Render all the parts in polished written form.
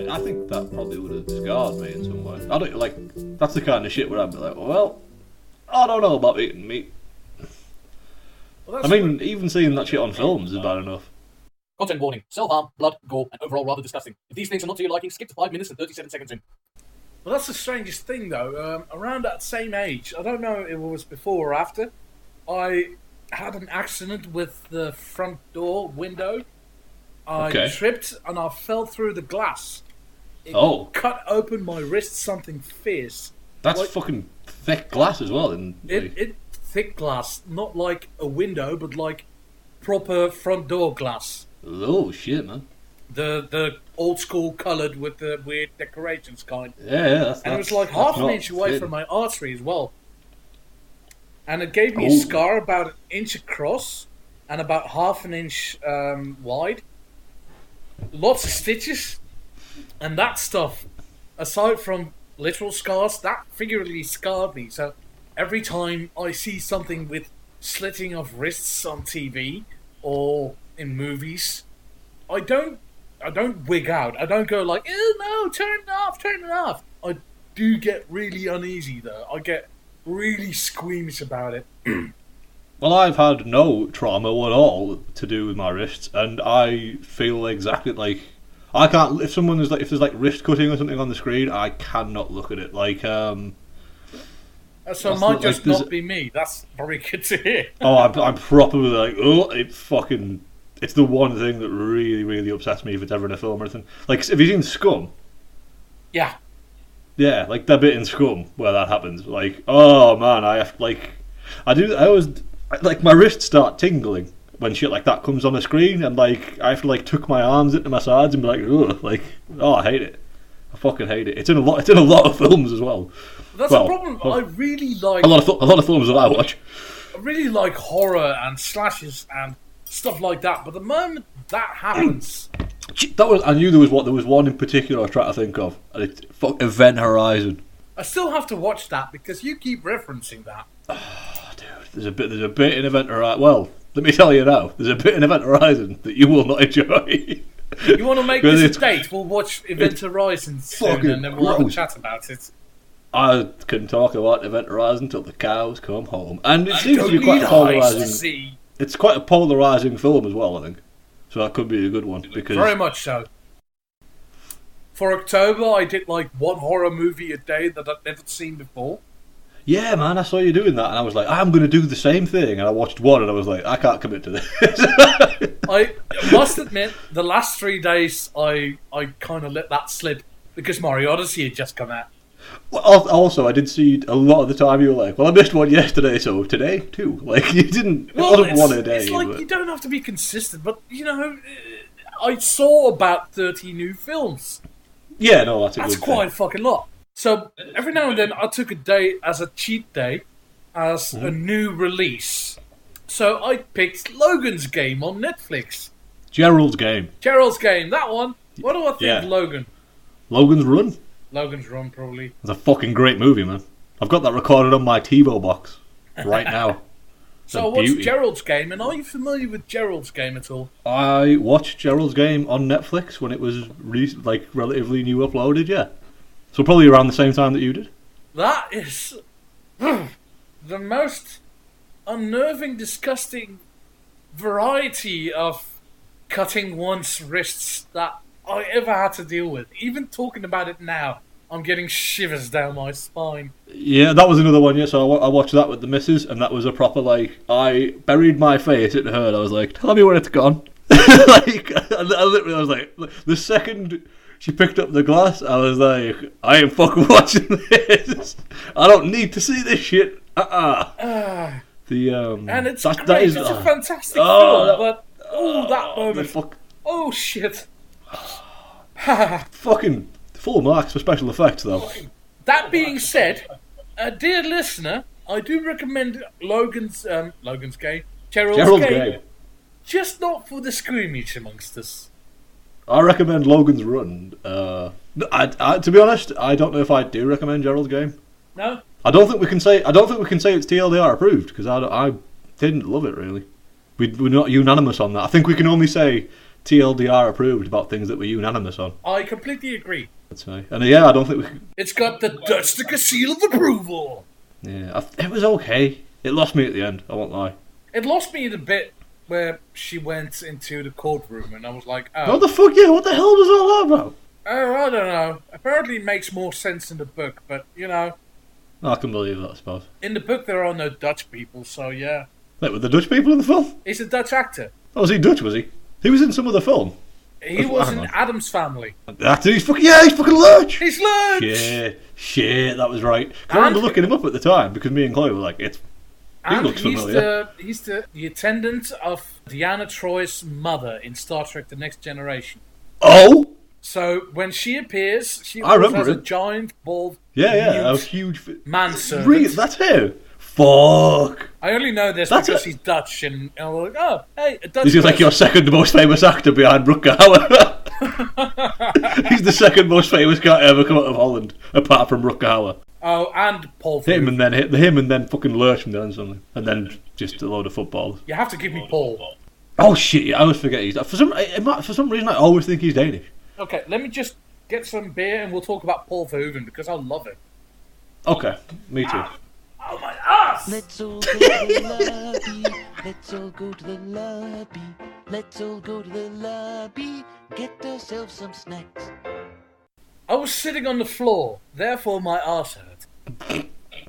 I think that probably would have scarred me in some way. I don't like. That's the kind of shit where I'd be like, well, I don't know about eating meat. Well, I mean, even seeing that shit on films is bad enough. Content warning: self-harm, blood, gore, and overall rather disgusting. If these things are not to your liking, skip to 5 minutes and 37 seconds in. Well, that's the strangest thing, though. Around that same age, I don't know if it was before or after, I had an accident with the front door window. I tripped and I fell through the glass. It cut open my wrist, something fierce. That's like, fucking thick glass as well. It thick glass, not like a window, but like proper front door glass. Oh shit, man! The old school coloured with the weird decorations kind. Yeah, and it was like half an inch away from my artery as well. And it gave me a scar about 1 inch across and about half an inch wide. Lots of stitches, and that stuff, aside from literal scars, that figuratively scarred me. So every time I see something with slitting of wrists on TV or in movies, I don't wig out. I don't go like, oh no, turn it off. I do get really uneasy though. I get really squeamish about it. Well, I've had no trauma at all to do with my wrists, and I feel exactly like I can't. If someone is like, if there's like wrist cutting or something on the screen, I cannot look at it. Like, so it might just not be me. That's very good to hear. Oh, I'm properly like, oh, it's the one thing that really, really upsets me if it's ever in a film or anything. Like, have you seen Scum? Yeah. Yeah, like that bit in Scum where that happens. Like, oh man, I always. Like, my wrists start tingling when shit like that comes on the screen, and like I have to like tuck my arms into my sides and be like, ugh, like, oh, I hate it. I fucking hate it. It's in a lot of films as well. That's the problem. I really like a lot of films that I watch. I really like horror and slashes and stuff like that. But the moment that happens, I knew there was one in particular I was trying to think of, and it's Event Horizon. I still have to watch that because you keep referencing that. There's a bit in Event Horizon. Well, let me tell you now. There's a bit in Event Horizon that you will not enjoy. You want to make this a date? We'll watch Event Horizon soon, and then we'll have a chat about it. I can talk about Event Horizon till the cows come home, and it seems to be quite a polarizing. It's quite a polarizing film as well, I think. So that could be a good one because very much so. For October, I did like one horror movie a day that I'd never seen before. Yeah, man, I saw you doing that, and I was like, I'm going to do the same thing. And I watched one, and I was like, I can't commit to this. I must admit, the last 3 days, I kind of let that slip because Mario Odyssey had just come out. Well, also, I did see a lot of the time you were like, well, I missed one yesterday, so today too. Like, you didn't. It wasn't one a day. It's like you don't have to be consistent, but you know, I saw about 30 new films. Yeah, no, that's a quite a fucking lot. So every now and then I took a day as a cheat day, as a new release. So I picked Logan's Game on Netflix. Gerald's Game, that one. What do I think of Logan? Logan's Run, probably. It's a fucking great movie, man. I've got that recorded on my TiVo box right now. So what's Gerald's Game, and are you familiar with Gerald's Game at all? I watched Gerald's Game on Netflix when it was relatively new uploaded, yeah. So probably around the same time that you did? That is the most unnerving, disgusting variety of cutting one's wrists that I ever had to deal with. Even talking about it now, I'm getting shivers down my spine. Yeah, that was another one, yeah. So I watched that with the missus, and that was a proper, like, I buried my face in her, and I was like, tell me when it's gone. Like, I literally was like, the second she picked up the glass, I was like, I ain't fucking watching this. I don't need to see this shit. And it's great. That is, it's a fantastic film, but that moment. Oh shit. Fucking full marks for special effects, though. That being said, dear listener, I do recommend Gerald's Game. just not for the scrimmage amongst us. I recommend Logan's Run. To be honest, I don't know if I do recommend Gerald's game. No? I don't think we can say it's TLDR approved, because I didn't love it really. We're not unanimous on that. I think we can only say TLDR approved about things that we're unanimous on. I completely agree. I'd say. And I don't think we can... It's got the Dutch sticker seal of approval. Yeah, it was okay. It lost me at the end, I won't lie. It lost me in the bit where she went into the courtroom and I was like, oh. What the fuck, yeah, what the hell was all that about? Oh, I don't know. Apparently it makes more sense in the book, but, you know... I can believe that, I suppose. In the book there are no Dutch people, so yeah. Wait, were the Dutch people in the film? He's a Dutch actor. Oh, was he Dutch, was he? He was in some of the film. He was in Adam's Family. Actor, he's fucking Lurch! He's Lurch! Shit, that was right. I remember looking him up at the time, because me and Chloe were like, he looks familiar. He's the attendant of Deanna Troy's mother in Star Trek The Next Generation. Oh! So when she appears, she I remember has a it. giant, bald, a huge manservant. Really? That's him? Fuck! I only know this because he's Dutch, and I'm like, oh, hey, a Dutch This is like your second most famous actor behind Rutger Hauer. He's the second most famous guy ever come out of Holland, apart from Rutger Hauer. Oh, and Paul Him Verhoeven. and then fucking Lurch from then something, and then just a load of footballers. You have to give me Paul. Oh shit! I always forget he's for some reason I always think he's Danish. Okay, let me just get some beer and we'll talk about Paul Verhoeven because I love it. Okay, me too. Oh my ass! Let's all go to the lobby. Let's all go to the lobby. Let's all go to the lobby. Get ourselves some snacks. I was sitting on the floor, therefore my arse hurt.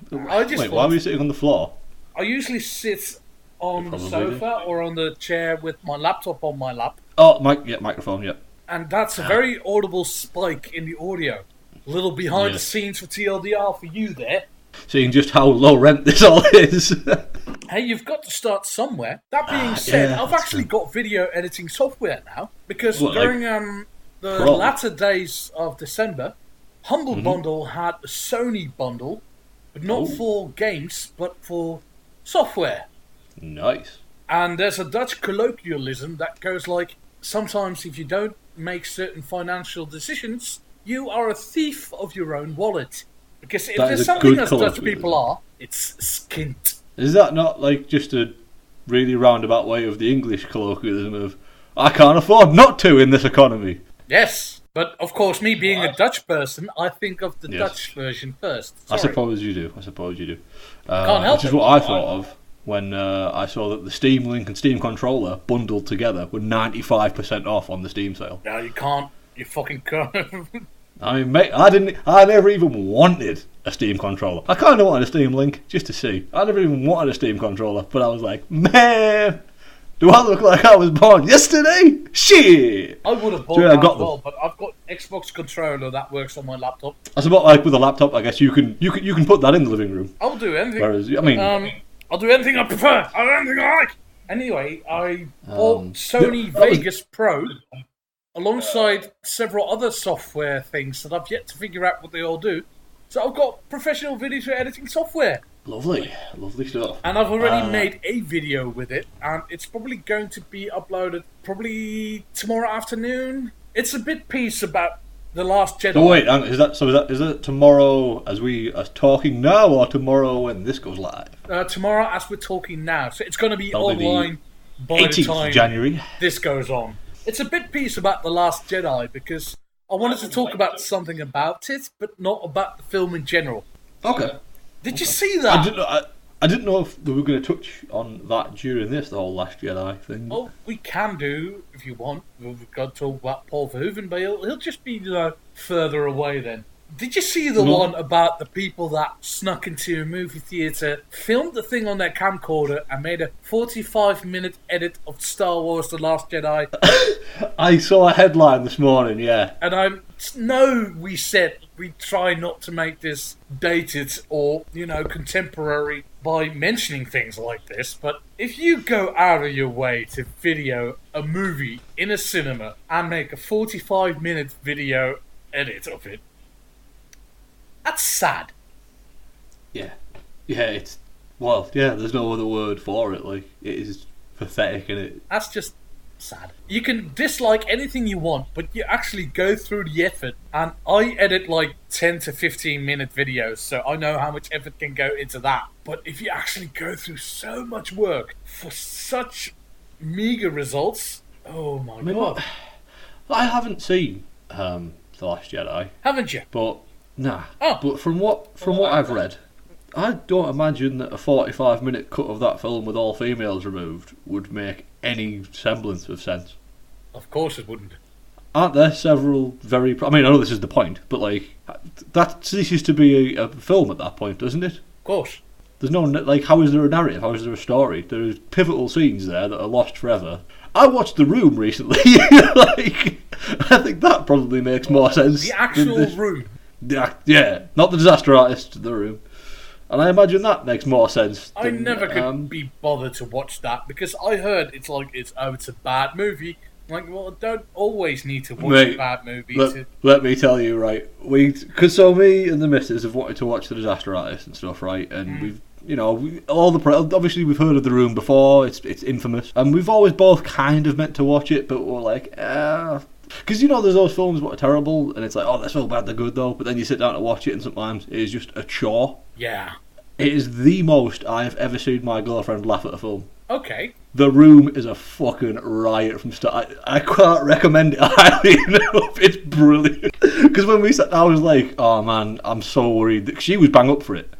Why were you sitting on the floor? I usually sit on the sofa or on the chair with my laptop on my lap. Oh, microphone, yeah. And that's a very audible spike in the audio. A little behind the scenes for TLDR for you there. Seeing just how low rent this all is. Hey, you've got to start somewhere. That being said, I've actually got video editing software now. Because during the latter days of December, Humble Bundle had a Sony bundle, but not for games, but for software. Nice. And there's a Dutch colloquialism that goes like, sometimes if you don't make certain financial decisions, you are a thief of your own wallet. Because if there's something as Dutch people are, it's skint. Is that not like just a really roundabout way of the English colloquialism of, I can't afford not to in this economy? Yes, but of course, me being a Dutch person, I think of the Dutch version first. Sorry. I suppose you do. Can't help which is what I thought of when I saw that the Steam Link and Steam Controller bundled together were 95% off on the Steam sale. No, you can't. You fucking can't. I mean, mate, I never even wanted a Steam controller. I kind of wanted a Steam Link just to see. I never even wanted a Steam controller, but I was like, man, do I look like I was born yesterday? Shit! I would have bought that as well, but I've got Xbox controller that works on my laptop. That's about like with a laptop. I guess you can put that in the living room. I'll do anything. Whereas, I mean, I'll do anything I prefer. I'll do anything I like. Anyway, I bought Sony Vegas Pro alongside several other software things that I've yet to figure out what they all do. So I've got professional video editing software. Lovely stuff. And I've already made a video with it, and it's probably going to be uploaded probably tomorrow afternoon. It's a bit piece about The Last Jedi. Oh wait, is that tomorrow as we are talking now, or tomorrow when this goes live? Tomorrow as we're talking now. So it's going to be online by the time January. This goes on. It's a bit piece about The Last Jedi because I wanted to talk about something about it, but not about the film in general. Okay. Did you see that? I didn't know if we were going to touch on that during this, the whole Last Jedi thing. Oh, we can do, if you want. We've got to talk about Paul Verhoeven, but he'll just be further away then. Did you see the one about the people that snuck into a movie theatre, filmed the thing on their camcorder, and made a 45-minute edit of Star Wars The Last Jedi? I saw a headline this morning, yeah. And we said we try not to make this dated or, contemporary by mentioning things like this, but if you go out of your way to video a movie in a cinema and make a 45-minute video edit of it, that's sad. Yeah, there's no other word for it. Like, it is pathetic, innit? That's just sad. You can dislike anything you want, but you actually go through the effort. And I edit like 10 to 15 minute videos, so I know how much effort can go into that. But if you actually go through so much work for such meager results, oh my god. I haven't seen The Last Jedi. Haven't you? But, nah. Oh. But from what I've read, I don't imagine that a 45-minute cut of that film with all females removed would make any semblance of sense. Of course it wouldn't. Aren't there several very... I mean, I know this is the point, but, like, that ceases to be a film at that point, doesn't it? Of course. There's no... Like, how is there a narrative? How is there a story? There's pivotal scenes there that are lost forever. I watched The Room recently. Like, I think that probably makes more sense. The actual Room. Yeah, not The Disaster Artist, The Room. And I imagine that makes more sense. I never could be bothered to watch that because I heard it's a bad movie. I'm like, well, I don't always need to watch a bad movie. Let me tell you, right? Because me and the missus have wanted to watch The Disaster Artist and stuff, right? And we've, obviously we've heard of The Room before. It's infamous, and we've always both kind of meant to watch it, but we're like, because there's those films that are terrible, and it's like, oh, they're so bad, they're good though. But then you sit down to watch it, and sometimes it is just a chore. Yeah. It is the most I've ever seen my girlfriend laugh at a film. Okay. The Room is a fucking riot from start. I can't recommend it highly enough. It's brilliant. Because when we sat, I was like, oh man, I'm so worried. She was bang up for it.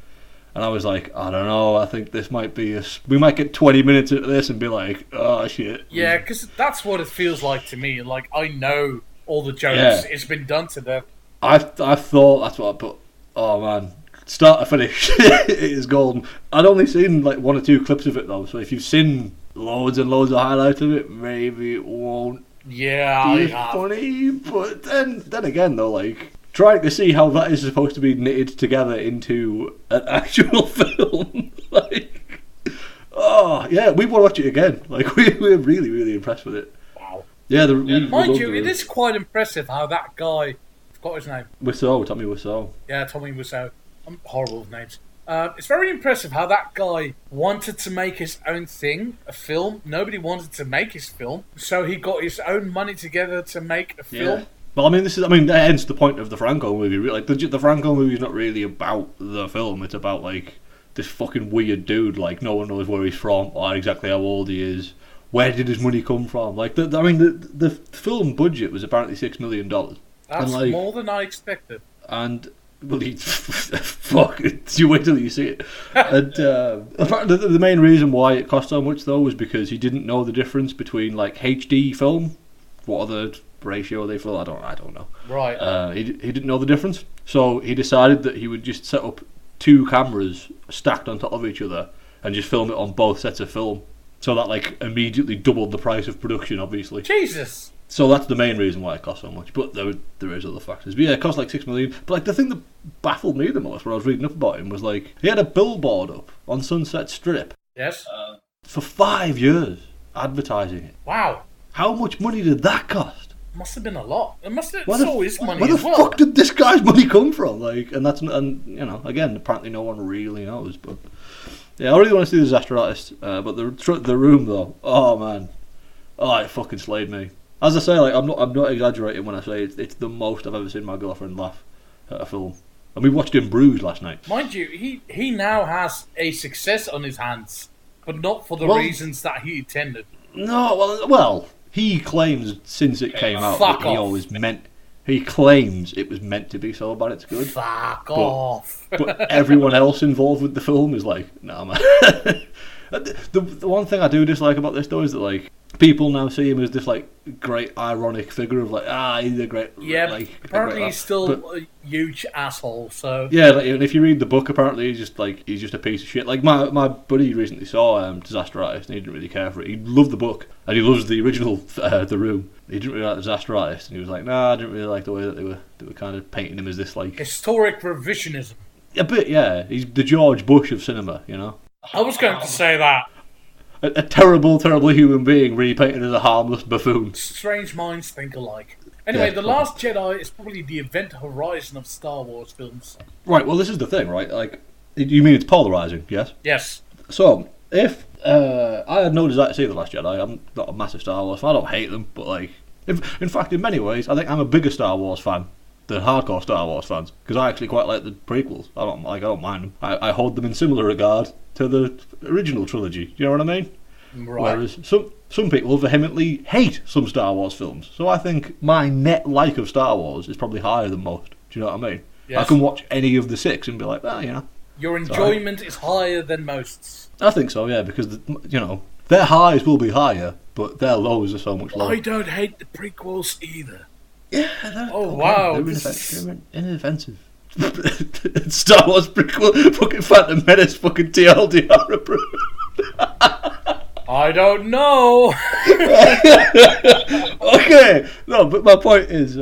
And I was like, I don't know, I think this might be we might get 20 minutes into this and be like, oh shit. Yeah, because that's what it feels like to me. Like, I know all the jokes. Yeah. It's been done to them. I thought that's what I put. Oh man, start to finish, it is golden. I'd only seen like 1 or 2 clips of it though, so if you've seen loads and loads of highlights of it, maybe it won't be funny. But then again though, like, trying to see how that is supposed to be knitted together into an actual film, like, oh yeah, we want to watch it again. Like, we're really, really impressed with it. Wow. Yeah, mind you, it is quite impressive how that guy, I forgot his name. Tommy Wiseau. Yeah, Tommy Wiseau. I'm horrible with names. It's very impressive how that guy wanted to make his own thing, a film. Nobody wanted to make his film, so he got his own money together to make a film. Yeah. Well, I mean, that ends the point of the Franco movie. Like, the Franco movie is not really about the film. It's about, like, this fucking weird dude. Like, no one knows where he's from or exactly how old he is. Where did his money come from? Like, the film budget was apparently $6 million. That's more than I expected. And, well, fuck, you wait till you see it. And the main reason why it cost so much, though, was because he didn't know the difference between, like, HD film. What other ratio they film? I don't know. Right. He didn't know the difference, so he decided that he would just set up 2 cameras stacked on top of each other and just film it on both sets of film. So that, like, immediately doubled the price of production, obviously. Jesus. So that's the main reason why it cost so much. But there is other factors. But yeah, it cost like $6 million. But like, the thing that baffled me the most when I was reading up about him was, like, he had a billboard up on Sunset Strip. Yes. For 5 years, advertising it. Wow. How much money did that cost? Must have been a lot. It must have. Where It's always money Where the as well. fuck did this guy's money come from? Like, and again, apparently no one really knows. But yeah, I really want to see The Disaster Artist. But the Room though, oh man, it fucking slayed me. As I say, like, I'm not exaggerating when I say it's the most I've ever seen my girlfriend laugh at a film. And we watched In Bruges last night. Mind you, he now has a success on his hands, but not for the reasons that he intended. No, well, he claims since it came out Fuck that he claims it was meant to be so bad it's good. Fuck off. But everyone else involved with the film is like, nah, man. The one thing I do dislike about this though is that, like, people now see him as this, like, great ironic figure of, like, he's a great... Yeah, like, apparently he's still a huge asshole, so... Yeah, like, and if you read the book, apparently he's just a piece of shit. Like, my buddy recently saw Disaster Artist, and he didn't really care for it. He loved the book, and he loves the original The Room. He didn't really like Disaster Artist, and he was like, nah, I didn't really like the way that they were kind of painting him as this, like... Historic revisionism. A bit, yeah. He's the George Bush of cinema, you know? I was going to say that. A terrible, terrible human being repainted as a harmless buffoon. Strange minds think alike. Anyway, The Last Jedi is probably the event horizon of Star Wars films. Right, well, this is the thing, right? Like, you mean it's polarizing, yes? Yes. So, if I had no desire to see The Last Jedi. I'm not a massive Star Wars fan. I don't hate them, but like, in fact, in many ways, I think I'm a bigger Star Wars fan than hardcore Star Wars fans, because I actually quite like the prequels. I don't mind them. I hold them in similar regard to the original trilogy. You know what I mean? Right. Whereas some people vehemently hate some Star Wars films. So I think my net like of Star Wars is probably higher than most. Do you know what I mean? Yes. I can watch any of the 6 and be like, well, you know. Your enjoyment is higher than most. I think so, yeah, because, you know, their highs will be higher, but their lows are so much lower. I don't hate the prequels either. Yeah, wow. They're inoffensive. Star Wars prequel, fucking Phantom Menace, fucking TL3R approved. I don't know. Okay, no, but my point is,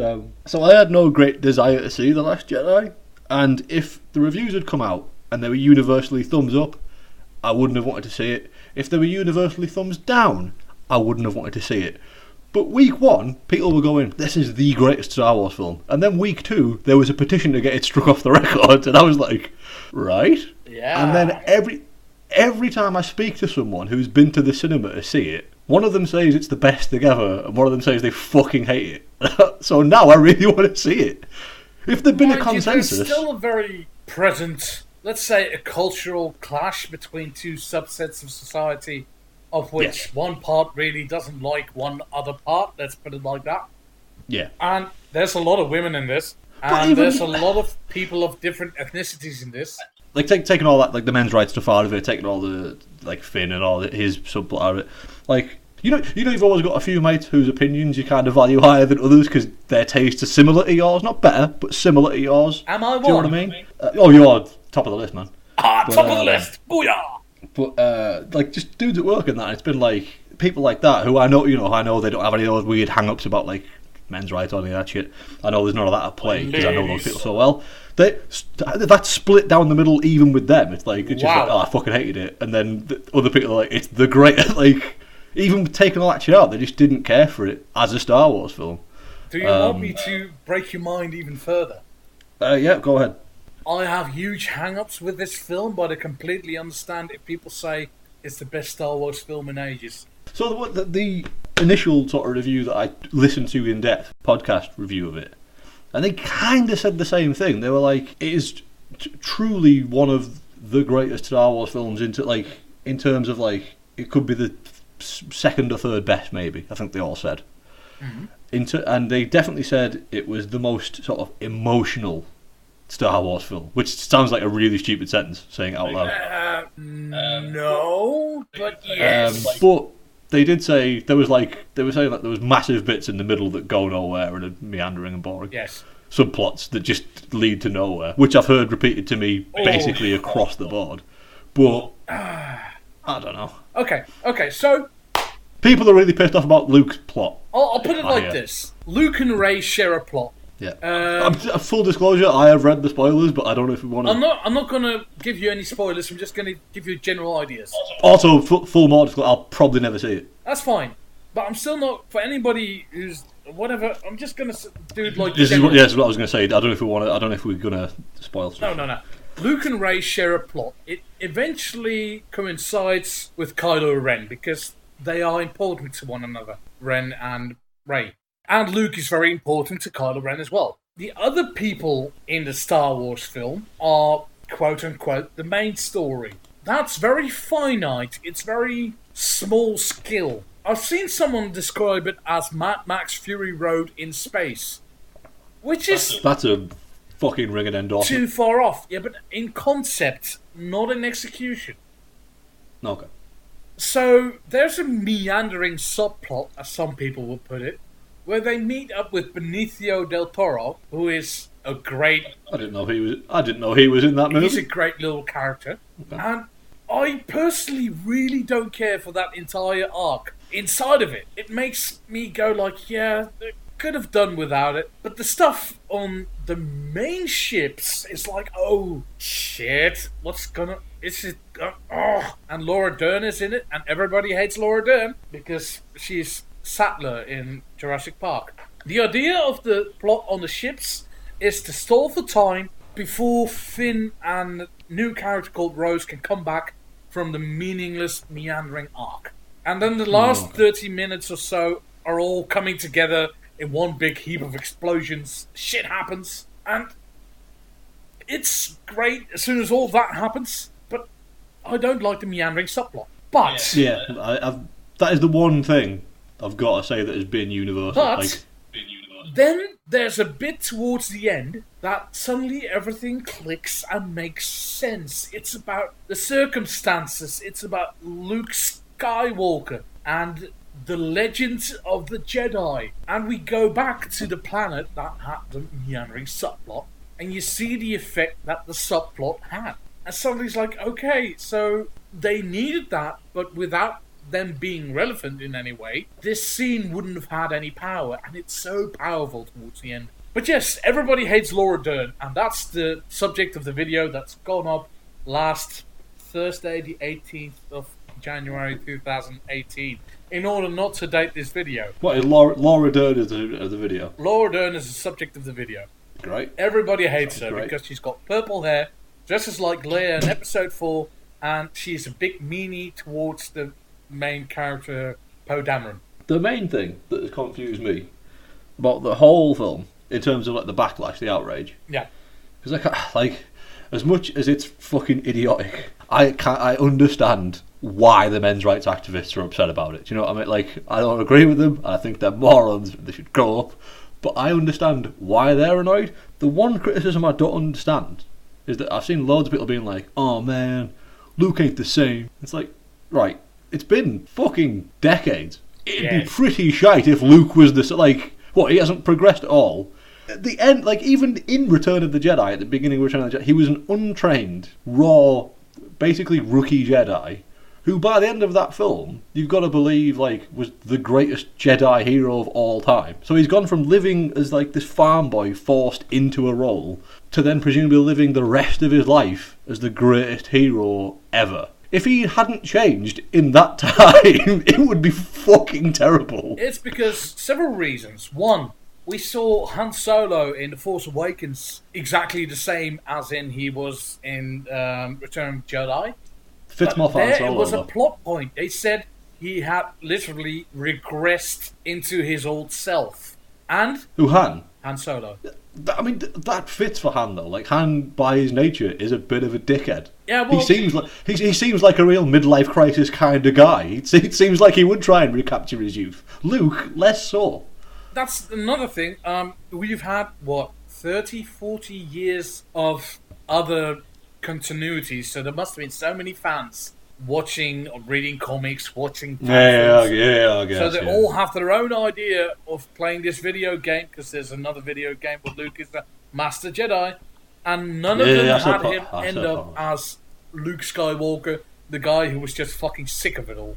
so I had no great desire to see The Last Jedi, and if the reviews had come out and they were universally thumbs up, I wouldn't have wanted to see it. If they were universally thumbs down, I wouldn't have wanted to see it. But week 1, people were going, this is the greatest Star Wars film. And then week 2, there was a petition to get it struck off the record, and I was like, right? Yeah. And then every time I speak to someone who's been to the cinema to see it, one of them says it's the best thing ever, and one of them says they fucking hate it. So now I really want to see it. If there'd been a consensus... There's still a very present, let's say, a cultural clash between two subsets of society, of which one part really doesn't like one other part, let's put it like that. Yeah. And there's a lot of women in this, and there's a lot of people of different ethnicities in this. Like, taking all that, like, the men's rights stuff out of it, taking all the, like, Finn and all his subplot out of it. Like, you know, you've always got a few mates whose opinions you kind of value higher than others because their tastes are similar to yours. Not better, but similar to yours. Am I one? Do you know what I mean? Oh, you are top of the list, man. Top of the list! Booyah! But, like, just dudes at work and that, it's been, like, people like that who I know they don't have any of those weird hang-ups about, like, men's rights or any of that shit. I know there's none of that at play because I know those people so well. That's split down the middle even with them. It's like, it's just like, oh, I fucking hated it. And then other people are like, it's the great, like, even taking all that shit out, they just didn't care for it as a Star Wars film. Do you want me to break your mind even further? Yeah, go ahead. I have huge hang-ups with this film, but I completely understand if people say it's the best Star Wars film in ages. So the initial sort of review that I listened to in depth, podcast review of it, and they kind of said the same thing. They were like, it is truly one of the greatest Star Wars films in terms of, like, it could be the second or third best, maybe. I think they all said. Mm-hmm. And they definitely said it was the most sort of emotional Star Wars film, which sounds like a really stupid sentence, saying it out loud. No, but yes. But they did say they were saying that there was massive bits in the middle that go nowhere and are meandering and boring. Yes. Subplots that just lead to nowhere, which I've heard repeated to me basically across the board. But I don't know. Okay, so people are really pissed off about Luke's plot. I'll put it like this: Luke and Rey share a plot. Yeah. Full disclosure, I have read the spoilers, but I don't know if we want to... I'm not going to give you any spoilers, I'm just going to give you general ideas. Also, full more disclosure, I'll probably never see it. That's fine. But I'm still not... For anybody who's... Whatever, I'm just going to do like... This is what I was going to say. I don't know if we're going to spoil stuff. No. Luke and Rey share a plot. It eventually coincides with Kylo Ren, because they are important to one another. Ren and Rey. And Luke is very important to Kylo Ren as well. The other people in the Star Wars film are, quote-unquote, the main story. That's very finite. It's very small skill. I've seen someone describe it as Mad Max Fury Road in space. Which is... That's a fucking ring and endorsement. Too far off. Yeah, but in concept, not in execution. Okay. So, there's a meandering subplot, as some people would put it, where they meet up with Benicio del Toro, who is a great... I didn't know he was in that movie. He's a great little character. Okay. And I personally really don't care for that entire arc. Inside of it, it makes me go like, yeah, they could have done without it. But the stuff on the main ships is like, oh, shit, what's gonna... And Laura Dern is in it, and everybody hates Laura Dern because she's Sattler in Jurassic Park. The idea of the plot on the ships is to stall for time before Finn and a new character called Rose can come back from the meaningless, meandering arc. And then the last 30 minutes or so are all coming together in one big heap of explosions. Shit happens. And it's great as soon as all that happens. But I don't like the meandering subplot. But... Yeah, that is the one thing I've got to say that has been universal. But then there's a bit towards the end that suddenly everything clicks and makes sense. It's about the circumstances. It's about Luke Skywalker and the legends of the Jedi. And we go back to the planet that had the meandering subplot, and you see the effect that the subplot had. And suddenly it's like, okay, so they needed that, but without them being relevant in any way, this scene wouldn't have had any power, and it's so powerful towards the end. But yes, everybody hates Laura Dern, and that's the subject of the video that's gone up last Thursday, the 18th of January 2018, in order not to date this video. What is Laura Dern of the video? Laura Dern is the subject of the video. Great. Everybody hates her great. because she's got purple hair, dresses like Leia in episode 4, and she's a big meanie towards the main character, Poe Dameron. The main thing that has confused me about the whole film, in terms of like the backlash, the outrage, because like as much as it's fucking idiotic, I understand why the men's rights activists are upset about it. Do you know what I mean? Like, I don't agree with them. I think they're morons. They should grow up. But I understand why they're annoyed. The one criticism I don't understand is that I've seen loads of people being like, "Oh man, Luke ain't the same." It's like, right. It's been fucking decades. It'd be pretty shite if Luke was this, like, what, he hasn't progressed at all. At the end, like, even in Return of the Jedi, at the beginning of Return of the Jedi, he was an untrained, raw, basically rookie Jedi, who by the end of that film, you've got to believe, like, was the greatest Jedi hero of all time. So he's gone from living as, like, this farm boy forced into a role, to then presumably living the rest of his life as the greatest hero ever. If he hadn't changed in that time, it would be fucking terrible. It's because several reasons. One, we saw Han Solo in The Force Awakens exactly the same as in he was in Return of the Jedi. Fits more Han Solo. It was a plot point. They said he had literally regressed into his old self. And... Who, Han? Han Solo. I mean, that fits for Han though. Like, Han, by his nature, is a bit of a dickhead. Yeah, well, he seems like a real midlife crisis kind of guy. It seems like he would try and recapture his youth. Luke, less so. That's another thing. We've had, 30, 40 years of other continuities, so there must have been so many fans watching or reading comics, watching films. I guess. So they all have their own idea of playing this video game, because there's another video game where Luke is the Master Jedi, and none of them had him end up as Luke Skywalker, the guy who was just fucking sick of it all.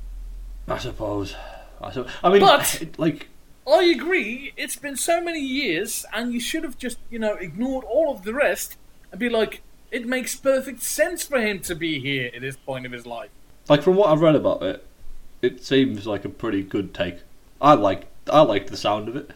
I suppose. I mean, but like, I agree, it's been so many years, and you should have just, ignored all of the rest and be like, it makes perfect sense for him to be here at this point of his life. Like, from what I've read about it, it seems like a pretty good take. I liked the sound of it.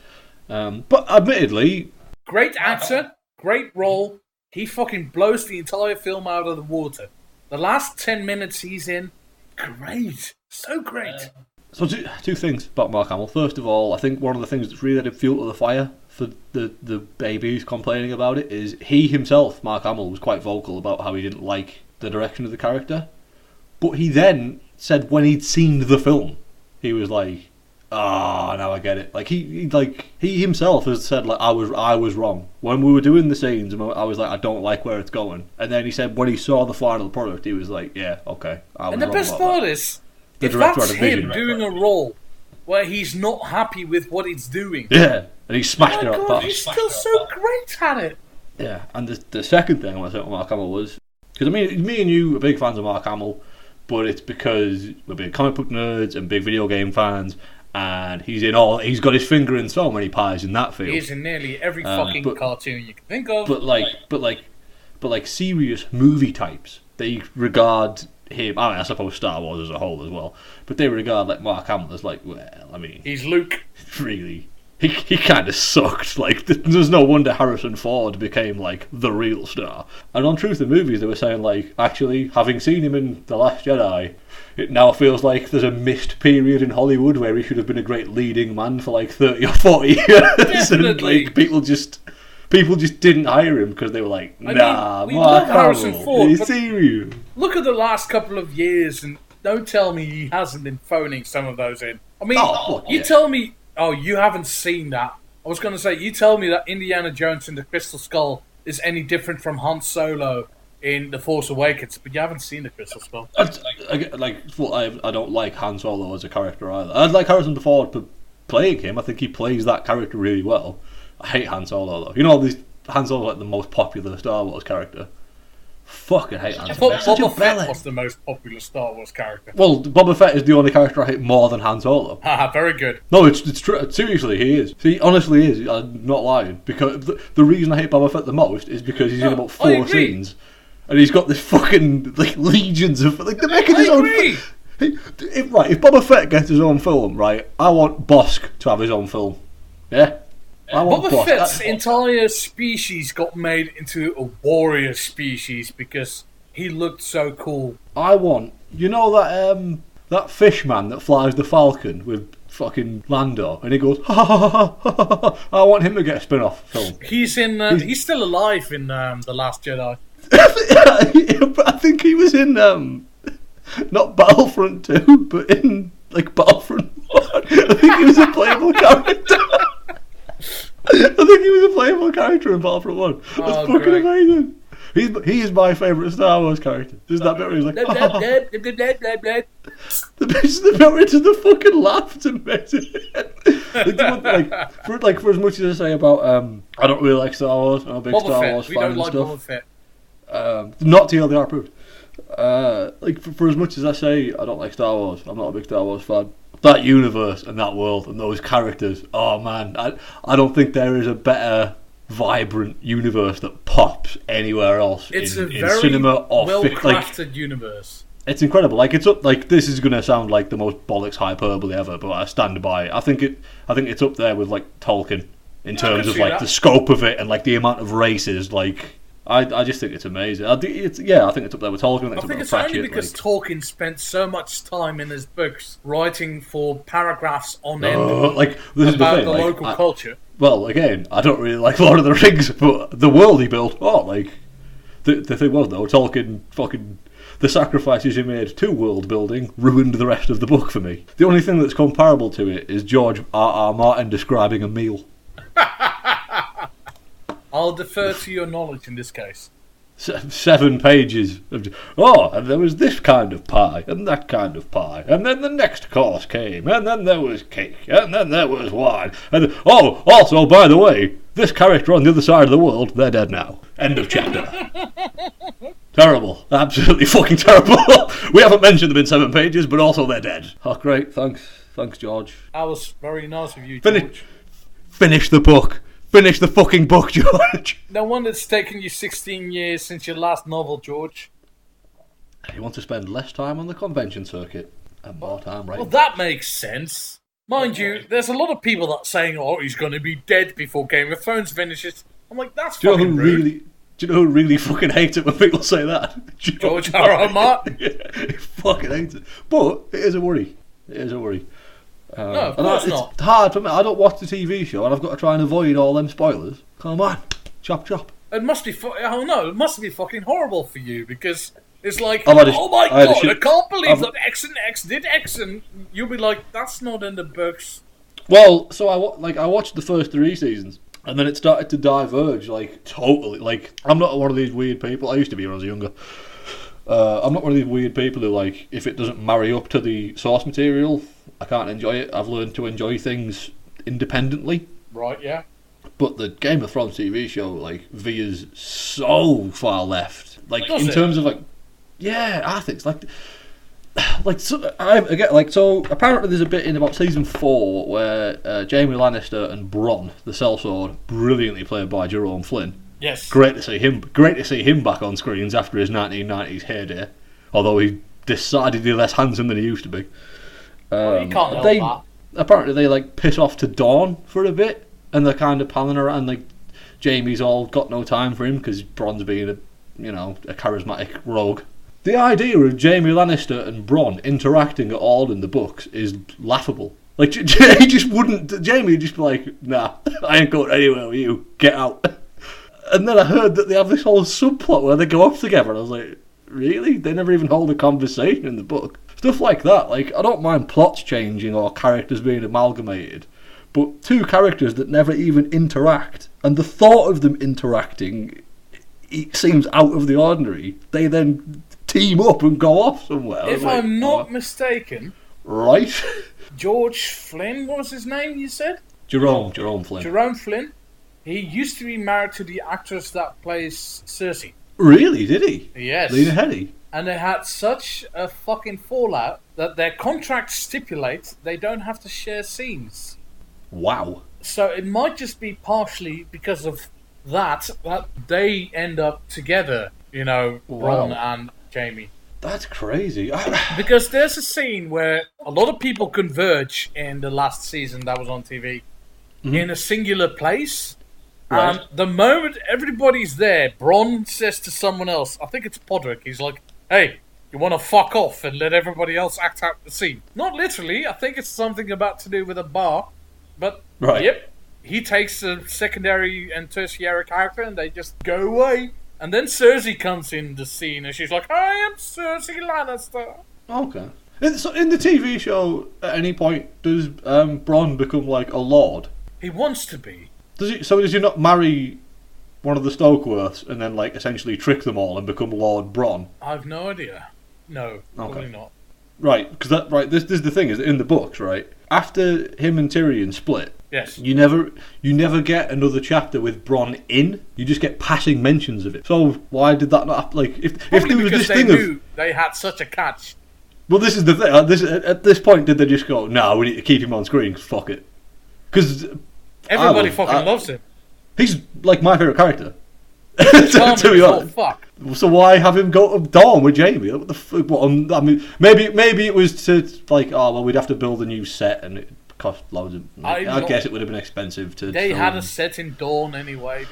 But admittedly... Great actor, great role. He fucking blows the entire film out of the water. The last 10 minutes he's in, great. So great. So two things about Mark Hamill. First of all, I think one of the things that's really added fuel to the fire for the babies complaining about it is he himself, Mark Hamill, was quite vocal about how he didn't like the direction of the character. But he then said when he'd seen the film, he was like, now I get it. Like he himself has said, like, I was wrong. When we were doing the scenes, I was like, I don't like where it's going. And then he said when he saw the final product, he was like, yeah, okay. And the best part is, if that's him doing a role where he's not happy with what he's doing. Yeah, and he smashed it up. God, he's still so great at it. Yeah, and the second thing I want to say about Mark Hamill was, because I mean, me and you are big fans of Mark Hamill, but it's because we're big comic book nerds and big video game fans, and he's got his finger in so many pies in that field. He's in nearly every fucking cartoon you can think of. But like serious movie types, they regard him, I mean, I suppose Star Wars as a whole as well, but they regard like Mark Hamill as like, well, I mean, he's Luke. Really, he kind of sucked. Like, there's no wonder Harrison Ford became, like, the real star. And on Truth in Movies, they were saying, like, actually, having seen him in The Last Jedi, it now feels like there's a missed period in Hollywood where he should have been a great leading man for, like, 30 or 40 years. Definitely. And, like, people just didn't hire him because they were like, nah, we love Harrison Ford, are you but serious? look at the last couple of years, and don't tell me he hasn't been phoning some of those in. I mean, tell me, you haven't seen that. I was going to say, you tell me that Indiana Jones and the Crystal Skull is any different from Han Solo in The Force Awakens, but you haven't seen the Crystal Skull. I don't like Han Solo as a character either. I like Harrison Ford for playing him. I think he plays that character really well. I hate Han Solo though. You know, Han Solo's like the most popular Star Wars character. Fucking hate Han Solo. I thought Boba Fett was the most popular Star Wars character. Well, Boba Fett is the only character I hate more than Han Solo. Haha, very good. No, it's true. Seriously, he is. He honestly is. I'm not lying. Because the reason I hate Boba Fett the most is because he's in about 4 scenes, and he's got this fucking like legions of like they're making his own. If Boba Fett gets his own film, right, I want Bosk to have his own film. Yeah. Boba Fett's entire species got made into a warrior species because he looked so cool. I want, you know that fish man that flies the Falcon with fucking Lando, and he goes ha ha ha ha ha ha ha. I want him to get a spin-off film. He's he's still alive in The Last Jedi. I think he was in not Battlefront 2, but in like Battlefront 1. I think he was a playable character. I think he was a playable character in Battlefront 1. That's fucking amazing. He is my favourite Star Wars character. There's that bit where he's like, the bit where it's the fucking laugh. It's amazing. For as much as I say about I don't really like Star Wars. I'm a big Star Wars fan and stuff. Boba Fett. Not TLDR approved. For as much as I say I don't like Star Wars, I'm not a big Star Wars fan. That universe and that world and those characters, oh man, I don't think there is a better vibrant universe that pops anywhere else in cinema or well-crafted universe. It's incredible. Like it's up. Like this is going to sound like the most bollocks hyperbole ever, but I stand by it. I think it's up there with like Tolkien in terms of like the scope of it and like the amount of races. Like I just think it's amazing. I think it's up there with Tolkien. I think it's only because Tolkien spent so much time in his books writing for paragraphs on end like this about is the local culture. Well, again, I don't really like Lord of the Rings, but the world he built, the thing was though, Tolkien fucking the sacrifices he made to world building ruined the rest of the book for me. The only thing that's comparable to it is George R.R. Martin describing a meal. I'll defer to your knowledge in this case. 7 pages of, and there was this kind of pie, and that kind of pie, and then the next course came, and then there was cake, and then there was wine, and also, by the way, this character on the other side of the world, they're dead now. End of chapter. Terrible. Absolutely fucking terrible. We haven't mentioned them in 7 pages, but also they're dead. Oh, great. Thanks, George. That was very nice of you, George. Finish the book. Finish the fucking book, George. No wonder it's taken you 16 years since your last novel, George. You want to spend less time on the convention circuit and more time writing. Well, that makes sense. Mind you, there's a lot of people that are saying, he's going to be dead before Game of Thrones finishes. I'm like, that's fucking rude. Do you know who really fucking hates it when people say that? George R.R. Martin. Yeah, he fucking hates it. But it is a worry. No, of course not. It's hard for me. I don't watch the TV show, and I've got to try and avoid all them spoilers. Come on, chop. It must be. It must be fucking horrible for you because it's like, I can't believe that X and X did X, and you'll be like, that's not in the books. Well, so I watched the first 3 seasons, and then it started to diverge, like totally. Like I'm not one of these weird people. I used to be when I was younger. I'm not one of these weird people who, like, if it doesn't marry up to the source material, I can't enjoy it. I've learned to enjoy things independently. Right, yeah. But the Game of Thrones TV show, like, veers so far left. Like, terms of, like, yeah, I think it's so apparently there's a bit in about season 4 where Jaime Lannister and Bronn, the sellsword, brilliantly played by Jerome Flynn. Yes. Great to see him back on screens after his 1990s heyday. Although he's decidedly less handsome than he used to be. You can't help that. apparently they like piss off to Dawn for a bit, and they're kind of palling around. Like Jamie's all got no time for him because Bron's being a charismatic rogue. The idea of Jamie Lannister and Bronn interacting at all in the books is laughable. Like he just wouldn't. Jamie would just be like, "Nah, I ain't going anywhere with you. Get out." And then I heard that they have this whole subplot where they go off together, and I was like, really? They never even hold a conversation in the book. Stuff like that. Like, I don't mind plots changing or characters being amalgamated, but two characters that never even interact, and the thought of them interacting, it seems out of the ordinary. They then team up and go off somewhere. If I'm not mistaken... Right? George Flynn, what was his name, you said? Jerome Flynn. Jerome Flynn. He used to be married to the actress that plays Cersei. Really? Did he? Yes. Lena Headey. And they had such a fucking fallout that their contract stipulates they don't have to share scenes. Wow. So it might just be partially because of that they end up together, Bronn and Jamie. That's crazy. Because there's a scene where a lot of people converge in the last season that was on TV in a singular place. Right. And the moment everybody's there, Bronn says to someone else, I think it's Podrick, he's like, hey, you want to fuck off and let everybody else act out the scene. Not literally, I think it's something about to do with a bar. But, Yep, he takes a secondary and tertiary character and they just go away. And then Cersei comes in the scene and she's like, I am Cersei Lannister. Okay. So in the TV show, at any point, does Bronn become like a lord? He wants to be. Does he not marry one of the Stokeworths and then like essentially trick them all and become Lord Bronn? I've no idea. No, probably not. Right, because this is the thing, is in the books, right? After him and Tyrion split, yes, you never get another chapter with Bronn in. You just get passing mentions of it. So why did that not happen? Like if there was this thing knew they had such a catch. Well, this is the thing. At this point, did they just go, "No, we need to keep him on screen. Fuck it," because everybody fucking loves him. He's like my favourite character. to be honest. Fuck. So why have him go to Dawn with Jamie? What the fuck? I mean, maybe it was to like, oh well, we'd have to build a new set and it cost loads of. I guess it would have been expensive to. They had a set in Dawn anyway.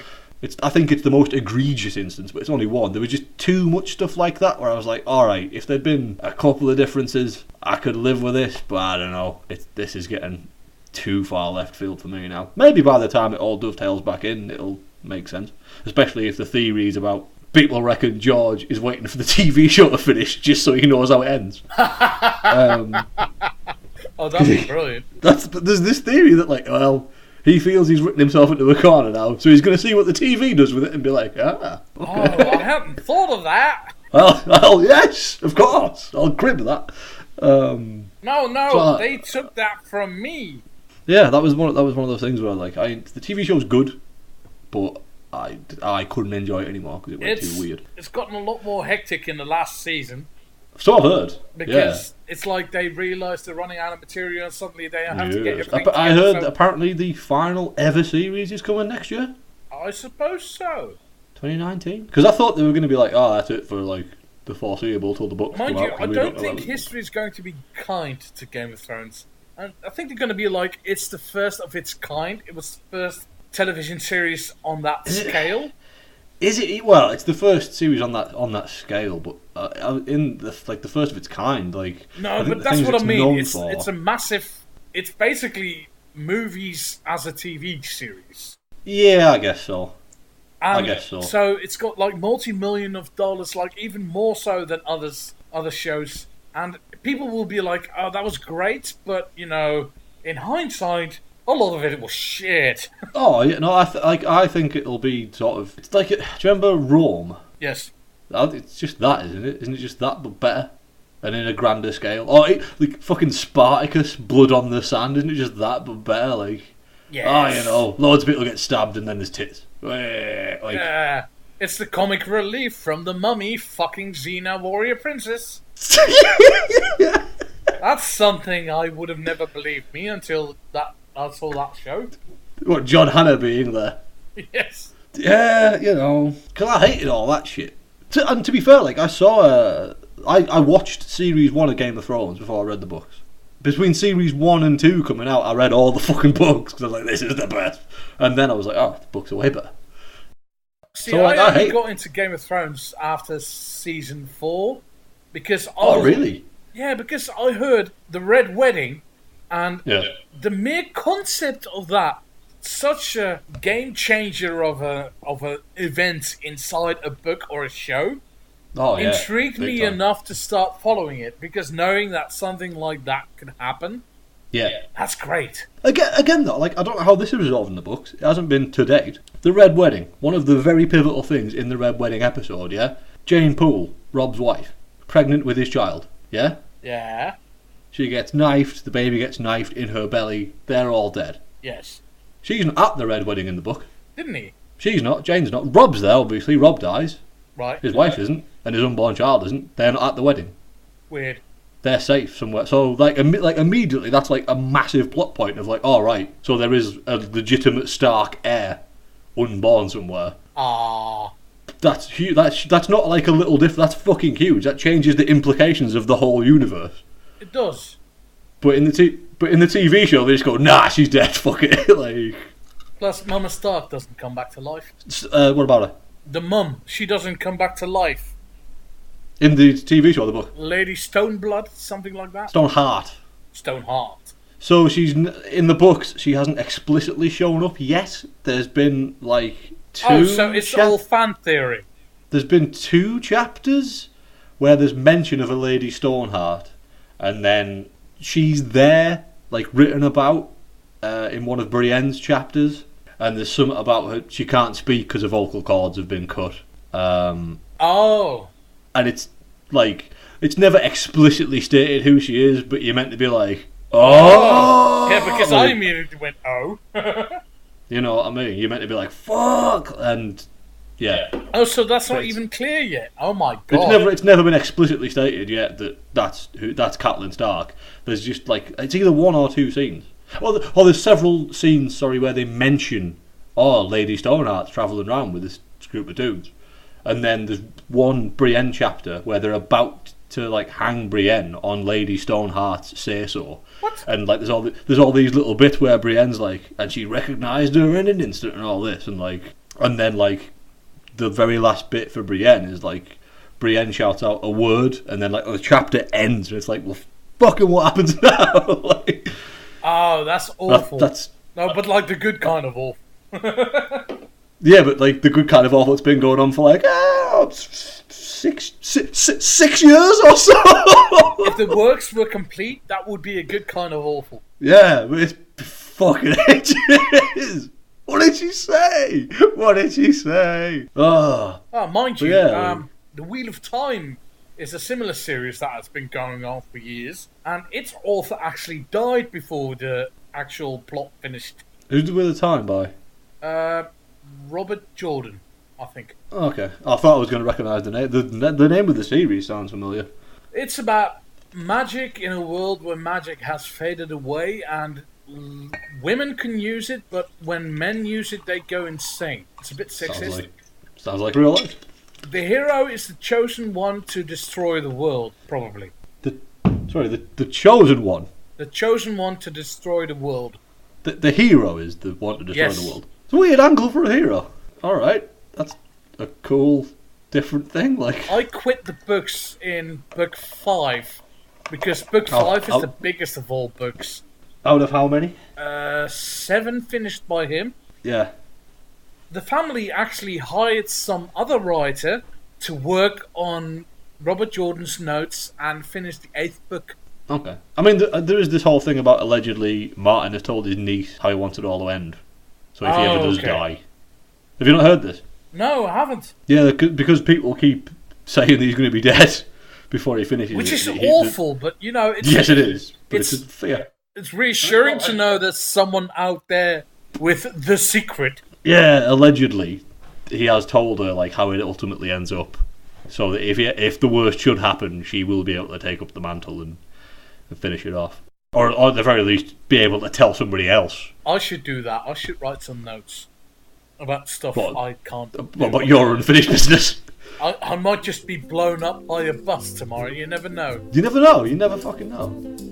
I think it's the most egregious instance, but it's only one. There was just too much stuff like that where I was like, all right, if there'd been a couple of differences, I could live with this, but I don't know. This is getting too far left field for me now. Maybe by the time it all dovetails back in, it'll make sense. Especially if the theories about people reckon George is waiting for the TV show to finish just so he knows how it ends. Oh, that'd be brilliant. There's this theory that, like, well, he feels he's written himself into a corner now, so he's going to see what the TV does with it and be like, okay. Oh, I hadn't thought of that. Well, yes, of course. I'll crib that. No, they took that from me. Yeah, that was one of those things where, like, the TV show's good, but I couldn't enjoy it anymore because it went too weird. It's gotten a lot more hectic in the last season. So I've heard. Because it's like they realised they're running out of material and suddenly they have to get everything together. I heard that apparently the final ever series is coming next year. I suppose so. 2019? Because I thought they were going to be like, oh, that's it for like the foreseeable till the books come out. Mind you, I don't think history is going to be kind to Game of Thrones. And I think they're going to be like, it's the first of its kind. It was the first television series on that scale. Is it? Well, it's the first series on that scale, but in the first of its kind. Like, no, but that's what I mean. It's a massive. It's basically movies as a TV series. Yeah, I guess so. I guess so. So it's got like multi-million of dollars, like even more so than other shows, and people will be like, "Oh, that was great," but in hindsight, a lot of it was shit. Oh, yeah, no, I think it'll be sort of. It's like, do you remember Rome? Yes. It's just that, isn't it? Isn't it just that, but better? And in a grander scale. Oh, like fucking Spartacus, Blood on the Sand, isn't it just that, but better? Like, yes. Loads of people get stabbed and then there's tits. Like, it's the comic relief from the Mummy fucking Xena Warrior Princess. That's something I would have never believed me until I saw that show. What, John Hannah being there? Yes. Yeah, because I hated all that shit. To be fair, like, I watched series 1 of Game of Thrones before I read the books. between series 1 and 2 coming out, I read all the fucking books because I was like, this is the best. And then I was like, oh, the books are way better. See, so, I only got into Game of Thrones after season 4 because really? Yeah, because I heard the Red Wedding, and the mere concept of that, such a game changer of a event inside a book or a show, intrigued me enough to start following it, because knowing that something like that could happen, that's great. Again though, like, I don't know how this is resolved in the books. It hasn't been to date. The Red Wedding, one of the very pivotal things in the Red Wedding episode, Jane Poole, Rob's wife, pregnant with his child, Yeah. She gets knifed, the baby gets knifed in her belly, they're all dead. Yes. She's not at the Red Wedding in the book. Didn't he? She's not, Jane's not. Rob's there, obviously. Rob dies. Right. His wife isn't, and his unborn child isn't. They're not at the wedding. Weird. They're safe somewhere. So, like immediately, that's like a massive plot point of like, all right, so there is a legitimate Stark heir unborn somewhere. Ah. That's huge. That's not like a little that's fucking huge. That changes the implications of the whole universe. It does. But in the TV show, they just go, nah, she's dead. Fuck it. Like. Plus, Mama Stark doesn't come back to life. What about her? The mum, she doesn't come back to life. In the TV show or the book? Lady Stoneblood, something like that. Stoneheart. Stoneheart. So she's in the books. She hasn't explicitly shown up yet. There's been like 2. Oh, so it's all fan theory. There's been 2 chapters where there's mention of a Lady Stoneheart, and then she's there, like written about in one of Brienne's chapters. And there's something about her. She can't speak because her vocal cords have been cut. Oh. And it's like, it's never explicitly stated who she is, but you're meant to be like, oh! Yeah, because I immediately went, oh. You know what I mean? You're meant to be like, fuck! And, yeah. Oh, so that's not even clear yet? Oh my god. It's never been explicitly stated yet that that's Catelyn Stark. There's just like, it's either 1 or 2 scenes. Or there's several scenes, where they mention, Lady Stoneheart's travelling around with this group of dudes. And then there's one Brienne chapter where they're about to like hang Brienne on Lady Stoneheart's say-so. What? And like there's all these little bits where Brienne's like, and she recognised her in an instant and all this, and then like the very last bit for Brienne is like Brienne shouts out a word, and then like the chapter ends, and it's like, well, fucking what happens now? Like, oh, that's awful. That's no, but like the good kind of awful. Yeah, but like the good kind of awful, it's been going on for like 6 years or so. If the works were complete, that would be a good kind of awful. Yeah, but it's fucking ages. What did she say? Oh, mind you, yeah. The Wheel of Time is a similar series that has been going on for years, and its author actually died before the actual plot finished. Who's the Wheel of Time by? Robert Jordan, I think. Okay, I thought I was going to recognise the name. The name of the series sounds familiar. It's about magic in a world where magic has faded away, and women can use it, but when men use it, they go insane. It's a bit sexist. Sounds like real life. The hero is the chosen one to destroy the world, probably. The chosen one. The chosen one to destroy the world. The hero is the one to destroy the world. It's a weird angle for a hero. Alright, that's a cool, different thing. Like, I quit the books in book 5, because book 5 is the biggest of all books. Out of how many? 7 finished by him. Yeah. The family actually hired some other writer to work on Robert Jordan's notes and finish the 8th book. Okay. I mean, there is this whole thing about allegedly Martin has told his niece how he wants it all to end. So if he ever does die. Have you not heard this? No, I haven't. Yeah, because people keep saying that he's going to be dead before he finishes. Which is awful, but you know... Yes, it is. But it's reassuring to know there's someone out there with the secret. Yeah, allegedly, he has told her like how it ultimately ends up. So that if the worst should happen, she will be able to take up the mantle and finish it off. Or at the very least, be able to tell somebody else. I should do that. I should write some notes about stuff I can't do. What about your unfinished business? I might just be blown up by a bus tomorrow. You never know. You never know. You never fucking know.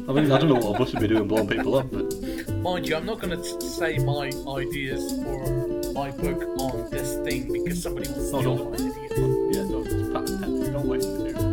I mean, I don't know what a bus would be doing blowing people up, but Mind you, I'm not going to say my ideas for my book on this thing because somebody will steal don't. my idea. Yeah, no, it's patent pending. Don't waste it.